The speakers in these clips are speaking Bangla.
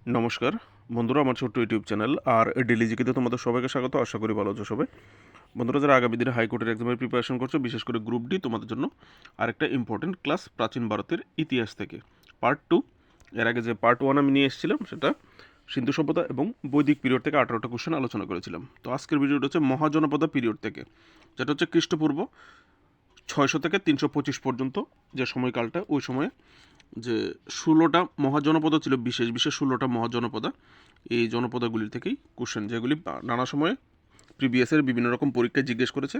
নমস্কার বন্ধুরা, আমার ছোট্ট ইউটিউব চ্যানেল আর ডেলি জিকেতে তোমাদের সবাইকে স্বাগত। আশা করি ভালো আছো সবাই। বন্ধুরা, যারা আগামী দিনে হাইকোর্টের এক্সামের প্রিপারেশন করছো, বিশেষ করে গ্রুপ ডি, তোমাদের জন্য আরেকটা ইম্পর্টেন্ট ক্লাস প্রাচীন ভারতের ইতিহাস থেকে পার্ট 2। এর আগে যে পার্ট 1 আমি নিয়ে এসেছিলাম সেটা সিন্ধু সভ্যতা এবং বৈদিক পিরিয়ড থেকে 18টা কোশ্চেন আলোচনা করেছিলাম। তো আজকের ভিডিওটা হচ্ছে মহাজনপদ পিরিয়ড থেকে, যেটা হচ্ছে খ্রিস্টপূর্ব 600 থেকে 325 পর্যন্ত যে সময়কালটা, ওই সময়ে যে 16টা মহাজনপদ ছিল, বিশেষ বিশেষ 16টা মহাজনপদ, এই জনপদাগুলির থেকেই কোশ্চেন, যেগুলি নানা সময়ে প্রিভিয়াসের বিভিন্ন রকম পরীক্ষায় জিজ্ঞেস করেছে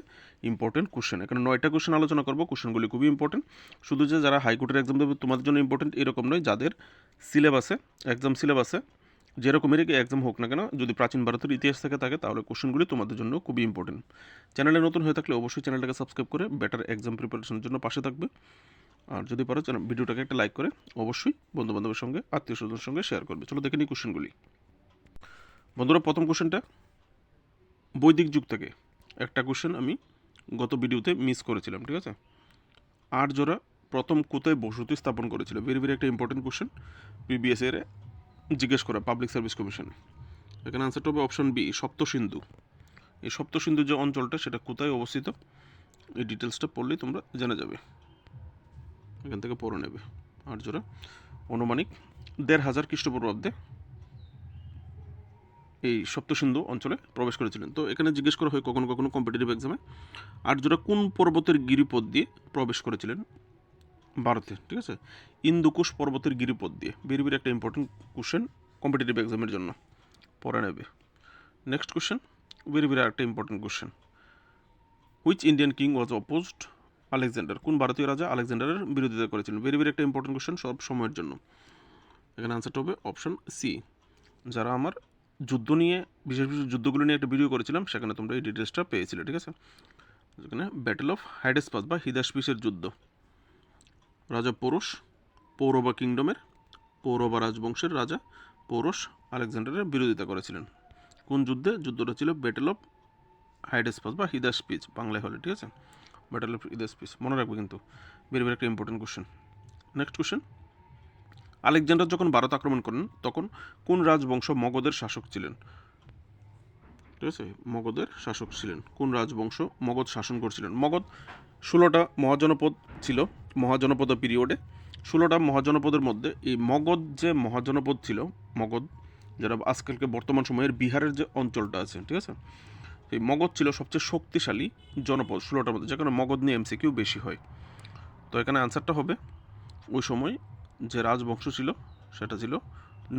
ইম্পর্টেন্ট কোশ্চেন। এখানে 9টা কোশ্চেন আলোচনা করবো। কোশ্চেনগুলি খুবই ইম্পর্টেন্ট, শুধু যে যারা হাইকোর্টের এক্সাম দেবে তোমাদের জন্য ইম্পর্টেন্ট এরকম নয়, যাদের সিলেবাসে, এক্সাম সিলেবাসে যেরকমেরই এক্সাম হোক না কেন, যদি প্রাচীন ভারতের ইতিহাস থেকে থাকে তাহলে কোশ্চেনগুলি তোমাদের জন্য খুবই ইম্পর্টেন্ট। চ্যানেলে নতুন হয়ে থাকলে অবশ্যই চ্যানেলটাকে সাবস্ক্রাইব করে বেটার এক্সাম প্রিপারেশনের জন্য পাশে থাকবে। আর যদি পারো ভিডিওটাকে একটা লাইক করে অবশ্যই বন্ধুবান্ধবের সঙ্গে, আত্মীয় স্বজনের সঙ্গে শেয়ার করবে। চলো দেখে নিই কোশ্চেনগুলি। বন্ধুরা, প্রথম কোশ্চেনটা বৈদিক যুগ থেকে। একটা কোশ্চেন আমি গত ভিডিওতে মিস করেছিলাম, ঠিক আছে। আর্যরা প্রথম কোথায় বসতি স্থাপন করেছিল? ভেরি ভেরি একটা ইম্পর্টেন্ট কোশ্চেন, প্রিভিয়াস ইয়ারে জিজ্ঞেস করা পাবলিক সার্ভিস কমিশন। এখানে আনসারটা হবে অপশন বি, সপ্তসিন্ধু। এই সপ্তসিন্ধু যে অঞ্চলটা, সেটা কোথায় অবস্থিত, এই ডিটেলসটা পড়লেই তোমরা জেনে যাবে। এখান থেকে পড়ে নেবে। আর্যরা অনুমানিক 1500 খ্রিস্টপূর্বাব্দে এই সপ্তসিন্ধু অঞ্চলে প্রবেশ করেছিলেন। তো এখানে জিজ্ঞেস করা হয় কখনো কখনো কম্পিটিটিভ এক্সামে, আর্যরা কোন পর্বতের গিরিপথ দিয়ে প্রবেশ করেছিলেন ভারতে? ঠিক আছে, ইন্দুকুশ পর্বতের গিরিপথ দিয়ে। ভেরি ভেরি একটা ইম্পর্টেন্ট কোশ্চেন কম্পিটিটিভ এক্সামের জন্য, পড়ে নেবে। নেক্সট কোশ্চেন, ভেরি ভেরি একটা important question, which Indian king was opposed Alexander? কোন ভারতীয় রাজা আলেকজান্ডারের বিরোধিতা করেছিলেন? ভেরি ভেরি একটা ইম্পর্টেন্ট কোশ্চেন সব সময়ের জন্য। এখানে আনসারটা হবে অপশন সি। যারা আমার যুদ্ধ নিয়ে, বিশেষ বিশেষ যুদ্ধগুলো নিয়ে একটা ভিডিও করেছিলাম, সেখানে তোমরা এই ডিটেলসটা পেয়েছিলে, ঠিক আছে। এখানে ব্যাটেল অফ হাইডেসপাস বা হিদাসপিসের যুদ্ধ। রাজা পৌরস, পৌরবা কিংডমের, পৌরবা রাজবংশের রাজা পৌরস আলেকজান্ডারের বিরোধিতা করেছিলেন। কোন যুদ্ধে? যুদ্ধটা ছিল ব্যাটেল অফ হাইডেসপাস বা হিদাসপিস বাংলায় হলে, ঠিক আছে। ব্যাটেল অফ হিদাসপিস মনে রাখবে কিন্তু, ভেরি ভেরি একটা important question. Next question, Alexander যখন ভারত আক্রমণ করেন তখন কোন রাজবংশ মগধের শাসক ছিলেন? ঠিক আছে, মগধের শাসক ছিলেন কোন রাজবংশ মগধ শাসন করছিলেন? মগধ 16টা মহাজনপদ ছিল মহাজনপদ পিরিয়ডে। 16টা মহাজনপদের মধ্যে এই মগধ যে মহাজনপদ ছিল, মগধ যারা আজকালকে বর্তমান সময়ের বিহারের যে অঞ্চলটা আছে, ঠিক আছে, এই মগধ ছিল সবচেয়ে শক্তিশালী জনপদ 16টার মধ্যে, যেখানে মগধ নিয়ে এমসিকিউ বেশি হয়। তো এখানে আনসারটা হবে, ওই সময় যে রাজবংশ ছিল সেটা ছিল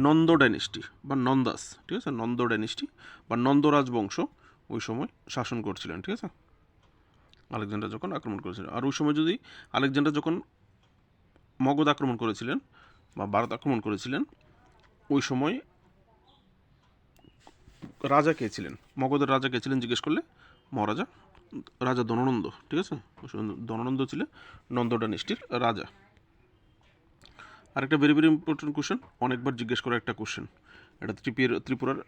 নন্দ ডাইনেস্টি বা নন্দাস, ঠিক আছে, নন্দ ডাইনেস্টি বা নন্দ রাজবংশ ওই সময় শাসন করছিলেন, ঠিক আছে, আলেকজান্ডার যখন আক্রমণ করেছিলেন। আর ওই সময় যদি আলেকজান্ডার যখন মগধ আক্রমণ করেছিলেন বা ভারত আক্রমণ করেছিলেন, ওই সময় রাজা কে ছিলেন, মগধের রাজা কে ছিলেন জিজ্ঞেস করলে মহারাজা রাজা ধননন্দ, ঠিক আছে, ধননন্দ ছিলেন নন্দ ডাইনেস্টির রাজা। আরেকটা ভেরি ভেরি ইম্পর্টেন্ট কোশ্চেন, অনেকবার জিজ্ঞেস করা একটা কোশ্চেন, এটা ত্রিপুরার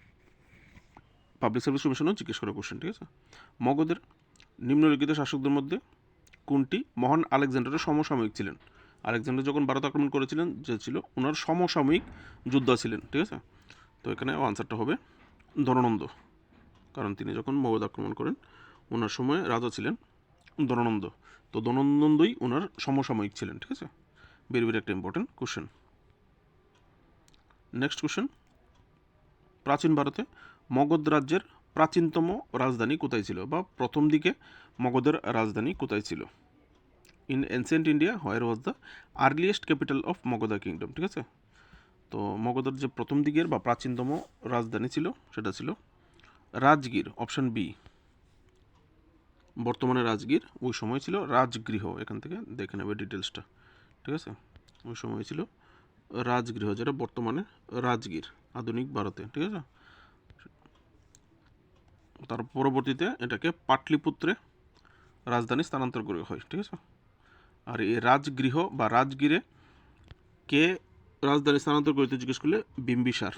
পাবলিক সার্ভিস কমিশনও জিজ্ঞেস করা কোশ্চেন, ঠিক আছে। মগধের নিম্নলিখিত শাসকদের মধ্যে কোনটি মহান আলেকজান্ডারের সমসাময়িক ছিলেন? আলেকজান্ডার যখন ভারত আক্রমণ করেছিলেন, যে ছিল ওনার সমসাময়িক যোদ্ধা ছিলেন, ঠিক আছে। তো এখানে আনসারটা হবে ধননন্দ, কারণ তিনি যখন মগধ আক্রমণ করেন ওনার সময় রাজা ছিলেন ধননন্দ। তো ধননন্দই ওনার সমসাময়িক ছিলেন, ঠিক আছে। ভেরি ভেরি একটা ইম্পর্টেন্ট কোশ্চেন। নেক্সট কোশ্চেন, প্রাচীন ভারতে মগধ রাজ্যের প্রাচীনতম রাজধানী কোথায় ছিল, বা প্রথম দিকে মগধের রাজধানী কোথায় ছিল? In ancient India where was the earliest capital of Magadha kingdom? ঠিক আছে, তো মগধের যে প্রথম দিকের বা প্রাচীনতম রাজধানী ছিল সেটা ছিল রাজগীর, অপশন বি। বর্তমানে রাজগীর, ওই সময় ছিল রাজগৃহ। এখান থেকে দেখে নেবে ডিটেলসটা, ঠিক আছে। ওই সময় ছিল রাজগৃহ, যেটা বর্তমানে রাজগীর আধুনিক ভারতে, ঠিক আছে। তার পরবর্তীতে এটাকে পাটলিপুত্রে রাজধানী স্থানান্তর করা হয়, ঠিক আছে। আর এই রাজগৃহ বা রাজগীরে কে রাজধানী স্থানান্তর করতে জিজ্ঞেস করলে বিম্বিসার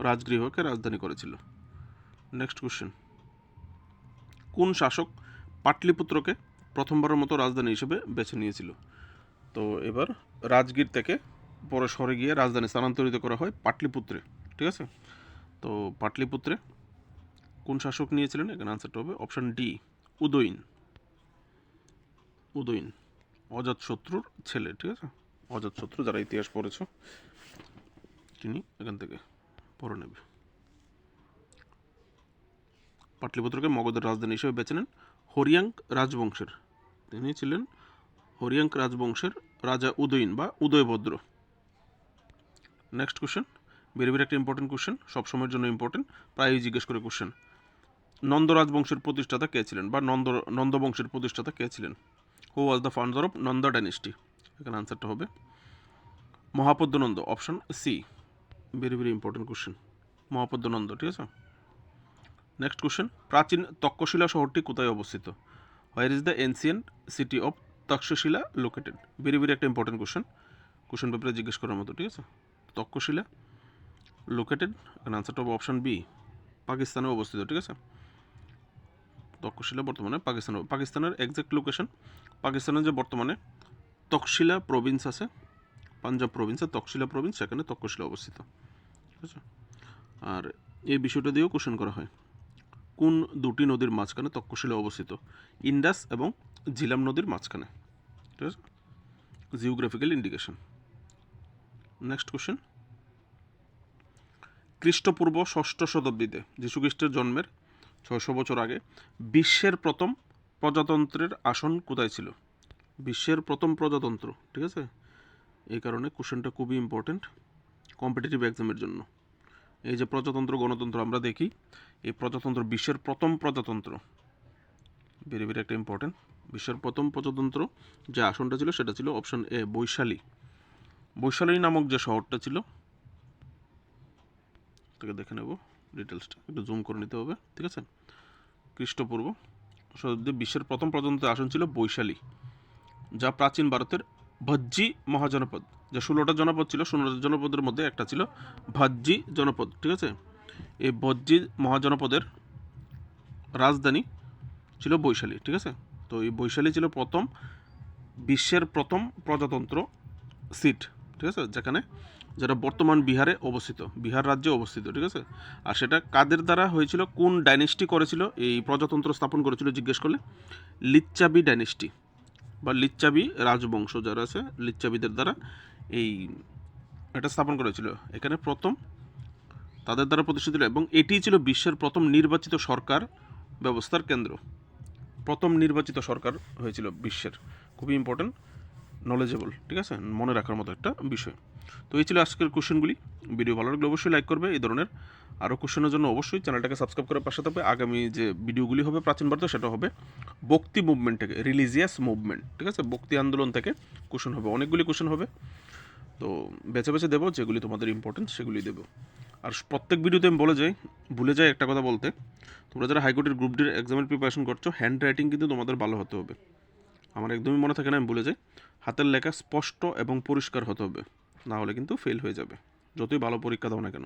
রাজগৃহকে রাজধানী করেছিল। নেক্সট কোশ্চেন, কোন শাসক পাটলিপুত্রকে প্রথমবারের মতো রাজধানী হিসেবে বেছে নিয়েছিল? তো এবার রাজগীর থেকে পরে সরে গিয়ে রাজধানী স্থানান্তরিত করা হয় পাটলিপুত্রে, ঠিক আছে। তো পাটলিপুত্রে কোন শাসক নিয়েছিলেন? এখানে আনসারটা হবে অপশান ডি, উদয়ন। উদয়ন অজাতশত্রুর ছেলে, ঠিক আছে। অজাতশত্রু যারা ইতিহাস পড়েছ তিনি এখান থেকে পড়ে নেবে। পাটলিপুত্রকে মগধের রাজধানী হিসেবে বেছে নেন হরিয়াঙ্ক রাজবংশের, তিনি ছিলেন হরিয়াঙ্ক রাজবংশের রাজা উদয়ন বা Udayabhadra. Next question, very very একটা ইম্পর্টেন্ট কোশ্চেন, সবসময়ের জন্য ইম্পর্টেন্ট, প্রায়ই জিজ্ঞেস করে কোশ্চেন। নন্দ রাজবংশের প্রতিষ্ঠাতা কে ছিলেন বা নন্দ বংশের প্রতিষ্ঠাতা কে ছিলেন? Who was the founder of Nanda dynasty? এখানে আনসারটা হবে Mahapadma Nanda, option C. Very very important question, Mahapadma Nanda, ঠিক আছে। নেক্সট কোশ্চেন, প্রাচীন তক্ষশিলা শহরটি কোথায় অবস্থিত? Where is the ancient city of Taxila located? Very very একটা ইম্পর্টেন্ট কোশ্চেন পেপারে জিজ্ঞেস করার মতো, ঠিক আছে। তক্ষশিলা লোকেটেড, এখানে আনসারটা হবে অপশন বি, পাকিস্তানে অবস্থিত, ঠিক আছে। তক্ষশিলা বর্তমানে পাকিস্তানের এক্সাক্ট লোকেশন, পাকিস্তানের যে বর্তমানে তক্ষশিলা প্রভিন্স আছে, পাঞ্জাব প্রভিন্সে তক্ষশিলা প্রভিন্স, সেখানে তক্ষশিলা অবস্থিত, ঠিক আছে। আর এই বিষয়টা দিয়েও কোশ্চেন করা হয়, কোন দুটি নদীর মাঝখানে তক্ষশিলা অবস্থিত? ইন্ডাস এবং ঝিলাম নদীর মাঝখানে, ঠিক আছে। Geographical indication. নেক্সট কোশ্চেন, খ্রিস্টপূর্ব 6ষ্ঠ শতাব্দীতে যীশুখ্রিস্টের জন্মের 600 বছর আগে বিশ্বের প্রথম প্রজাতন্ত্রের আসন কোথায় ছিল? বিশ্বের প্রথম প্রজাতন্ত্র, ঠিক আছে। এই কারণে কোশ্চেনটা খুবই ইম্পর্টেন্ট কম্পিটিটিভ এক্সামের জন্য। এই যে প্রজাতন্ত্র গণতন্ত্র আমরা দেখি, এই প্রজাতন্ত্র বিশ্বের প্রথম প্রজাতন্ত্র, ভেরি ভেরি একটা ইম্পর্টেন্ট। বিশ্বের প্রথম প্রজাতন্ত্র যে আসনটা ছিল সেটা ছিল অপশন এ, বৈশালী। বৈশালী নামক যে শহরটা ছিল, তাকে দেখে নেব ডিটেলসটা, একটু জুম করে নিতে হবে, ঠিক আছে। খ্রিস্টপূর্ব শতাব্দী বিশ্বের প্রথম প্রজাতন্ত্রের আসন ছিল বৈশালী, যা প্রাচীন ভারতের ভজ্জি মহাজনপদ, যে 16টা জনপদ ছিল, 16টা জনপদের মধ্যে একটা ছিল ভজ্জি জনপদ, ঠিক আছে। এই ভজ্জি মহাজনপদের রাজধানী ছিল বৈশালী, ঠিক আছে। তো এই বৈশালী ছিল বিশ্বের প্রথম প্রজাতন্ত্র সিট, ঠিক আছে, যেটা বর্তমান বিহারে অবস্থিত, বিহার রাজ্যে অবস্থিত, ঠিক আছে। আর সেটা কাদের দ্বারা হয়েছিল, কোন ডাইনেস্টি করেছিল এই প্রজাতন্ত্র স্থাপন করেছিল জিজ্ঞেস করলে? লিচ্ছাবি ডাইনেস্টি বা লিচ্ছাবি রাজবংশ যারা আছে, লিচ্ছাবিদের দ্বারা এটা স্থাপন করেছিল। এখানে প্রথম তাদের দ্বারা প্রতিষ্ঠিত ছিল এবং এটি ছিল বিশ্বের প্রথম নির্বাচিত সরকার ব্যবস্থার কেন্দ্র। প্রথম নির্বাচিত সরকার হয়েছিল বিশ্বের, খুবই ইম্পর্টেন্ট, নলেজেবল, ঠিক আছে, মনে রাখার মতো একটা বিষয়। তো এই ছিল আজকের কোশ্চেনগুলি। ভিডিও ভালো লাগলে অবশ্যই লাইক করবে। এই ধরনের আরও কোশ্চেনের জন্য অবশ্যই চ্যানেলটাকে সাবস্ক্রাইব করার পাশে থাকবে। আগামী যে ভিডিওগুলি হবে প্রাচীন ভারতে, সেটা হবে ভক্তি মুভমেন্ট থেকে, রিলিজিয়াস মুভমেন্ট, ঠিক আছে, ভক্তি আন্দোলন থেকে কোশ্চেন হবে, অনেকগুলি কোশ্চেন হবে। তো বেছে বেছে দেবো, যেগুলি তোমাদের ইম্পর্টেন্ট সেগুলি দেবো। আর প্রত্যেক ভিডিওতে আমি ভুলে যাই একটা কথা বলতে, তোমরা যারা হাইকোর্টের গ্রুপ ডির এক্সামের প্রিপারেশন করছো, হ্যান্ড রাইটিং কিন্তু তোমাদের ভালো হতে হবে। আমার একদমই মনে থাকে না, আমি ভুলে যাই। হাতের লেখা স্পষ্ট এবং পরিষ্কার হতে হবে, না হলে কিন্তু ফেল হয়ে যাবে, যতই ভালো পরীক্ষা দাও না কেন।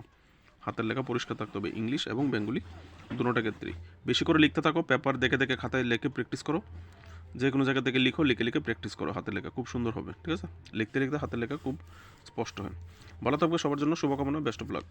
হাতের লেখা পরিষ্কার থাকতে হবে, ইংলিশ এবং বেঙ্গলি দুটোটা ক্ষেত্রেই। বেশি করে লিখতে থাকো, পেপার দেখে দেখে খাতায় লিখে প্র্যাকটিস করো, যে কোনো জায়গা থেকে লিখে প্র্যাকটিস করো, হাতের লেখা খুব সুন্দর হবে, ঠিক আছে। লিখতে লিখতে হাতের লেখা খুব স্পষ্ট হয়। ভালো থাকবে, সবার জন্য শুভকামনা, বেস্ট অফ লাক।